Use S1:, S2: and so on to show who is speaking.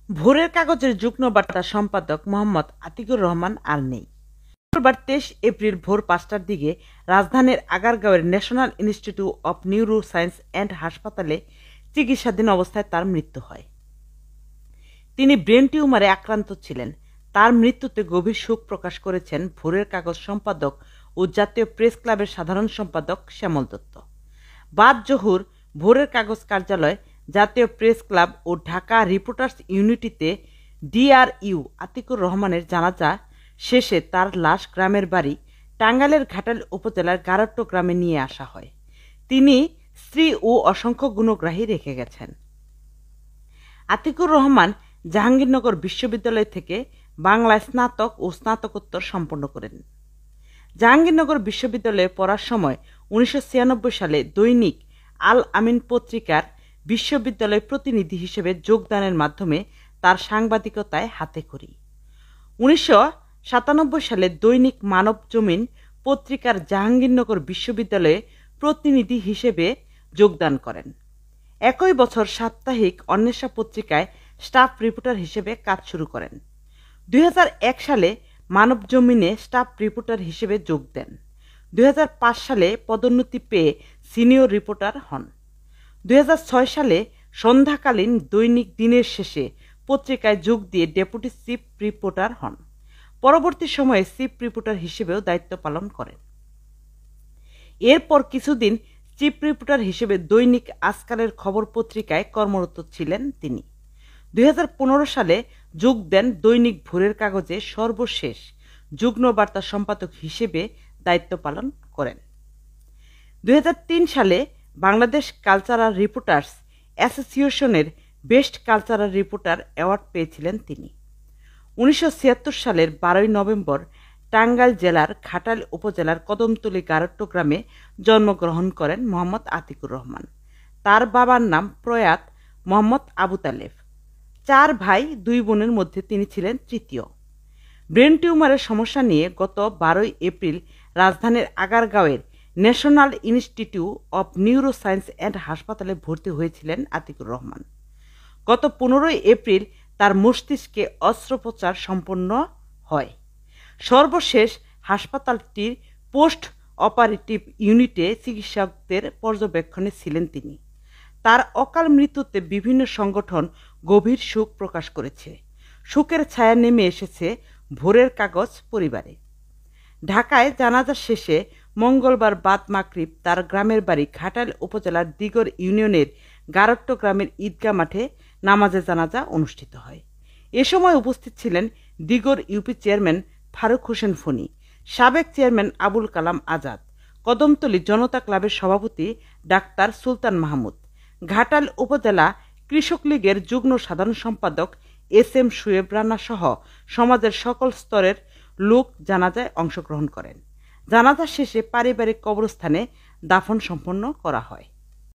S1: ভোরের কাগজের যুগ্ম বার্তা সম্পাদক মোহাম্মদ আতিকুর রহমান আর নেই। শুক্রবার 23 এপ্রিল ভোর 5টার দিকে রাজধানীর আগারগাঁওয়ের National Institute of Neuroscience and হাসপাতালে চিকিৎসাধীন অবস্থায় তার মৃত্যু হয়। তিনি ব্রেন টিউমারে আক্রান্ত ছিলেন। তার মৃত্যুতে গভীর শোক প্রকাশ করেছেন ভোরের কাগজ সম্পাদক ও জাতীয় প্রেস ক্লাবের সাধারণ সম্পাদক শ্যামল দত্ত। বাদ জোহর ভোরের কাগজ কার্যালয়, জাতীয় প্রেস ক্লাব ও ঢাকা রিপোর্টার্স ইউনিটিতে ডিআরইউ আতিকুর রহমানের জানাজা শেষে তার লাশ গ্রামের বাড়ি টাঙ্গাইলের ঘাটাল উপজেলার গারট্ট গ্রামে নিয়ে আসা হয়। তিনি স্ত্রী ও অসংখ্য গুণগ্রাহী রেখে গেছেন। আতিকুর রহমান জাহাঙ্গীরনগর বিশ্ববিদ্যালয় থেকে বাংলায় স্নাতক ও স্নাতকোত্তর সম্পন্ন করেন। জাহাঙ্গীরনগর বিশ্ববিদ্যালয়ে পড়ার সময় 1996 সালে দৈনিক আল আমিন পত্রিকার বিশ্ববিদ্যালয় প্রতিনিধি হিসেবে যোগদানের মাধ্যমে তার সাংবাদিকতায় হাতেখড়ি। 1997 সালে দৈনিক মানব জমিন পত্রিকার জাহাঙ্গীরনগর বিশ্ববিদ্যালয়ে প্রতিনিধি হিসেবে যোগদান করেন। একই বছর সাপ্তাহিক অন্বেষা পত্রিকায় স্টাফ রিপোর্টার হিসেবে কাজ শুরু করেন। 2001 সালে মানব জমিনে স্টাফ রিপোর্টার হিসেবে যোগ দেন। 2005 সালে পদোন্নতি পেয়ে সিনিয়র রিপোর্টার হন। 2006 সালে সন্ধ্যাকালীন দৈনিক দিনের শেষে পত্রিকায় যোগ দিয়ে ডেপুটি চিফ রিপোর্টার হন। পরবর্তী সময়ে চিফ রিপোর্টার হিসেবেও দায়িত্ব পালন করেন। এরপর কিছুদিন চিফ রিপোর্টার হিসেবে দৈনিক আজকালের খবর পত্রিকায় কর্মরত ছিলেন তিনি। 2015 সালে যোগ দেন দৈনিক ভোরের কাগজে সর্বশেষ যুগ্ম বার্তা সম্পাদক হিসেবে দায়িত্ব পালন করেন। 2003 সালে বাংলাদেশ কালচারাল রিপোর্টার্স অ্যাসোসিয়েশনের বেস্ট কালচারাল রিপোর্টার অ্যাওয়ার্ড পেয়েছিলেন তিনি। 1976 সালের 12 নভেম্বর টাঙ্গাইল জেলার ঘাটাল উপজেলার কদমতলী গারট্ট গ্রামে জন্মগ্রহণ করেন মোহাম্মদ আতিকুর রহমান। তার বাবার নাম প্রয়াত মোহাম্মদ আবু তালেব। 4 ভাই 2 বোনের মধ্যে তিনি ছিলেন তৃতীয়। ব্রেন টিউমারের সমস্যা নিয়ে গত 12 এপ্রিল রাজধানীর আগারগাঁওয়ের National Institute of Neuroscience and হাসপাতালে ভর্তি হয়েছিলেন আতিকুর রহমান। গত 15 এপ্রিল তার মস্তিষ্কে অস্ত্রোপচার সম্পন্ন হয়। সর্বশেষ হাসপাতালটির পোস্ট অপারেটিভ ইউনিটে চিকিৎসকদের পর্যবেক্ষণে ছিলেন তিনি। তার অকাল মৃত্যুতে বিভিন্ন সংগঠন গভীর শোক প্রকাশ করেছে। শোকের ছায়া নেমে এসেছে ভোরের কাগজ পরিবারে। ঢাকায় জানাজা শেষে মঙ্গলবার বাদ মাগরিব তার গ্রামের বাড়ি ঘাটাল উপজেলার দিগর ইউনিয়নের গারট্ট গ্রামের ঈদগাহ মাঠে নামাজে জানাজা অনুষ্ঠিত হয়। এ সময় উপস্থিত ছিলেন দিগর ইউপি চেয়ারম্যান ফারুক হোসেন ফণি, সাবেক চেয়ারম্যান আবুল কালাম আজাদ, কদমতলী জনতা ক্লাবের সভাপতি ডাক্তার সুলতান মাহমুদ, ঘাটাল উপজেলা কৃষক লীগের যুগ্ম সাধারণ সম্পাদক SM শুয়েব রানা সহ সমাজের সকল স্তরের লোক জানাজায় অংশগ্রহণ করেন। জানাজা শেষে পারিবারিক কবরস্থানে দাফন সম্পন্ন করা হয়।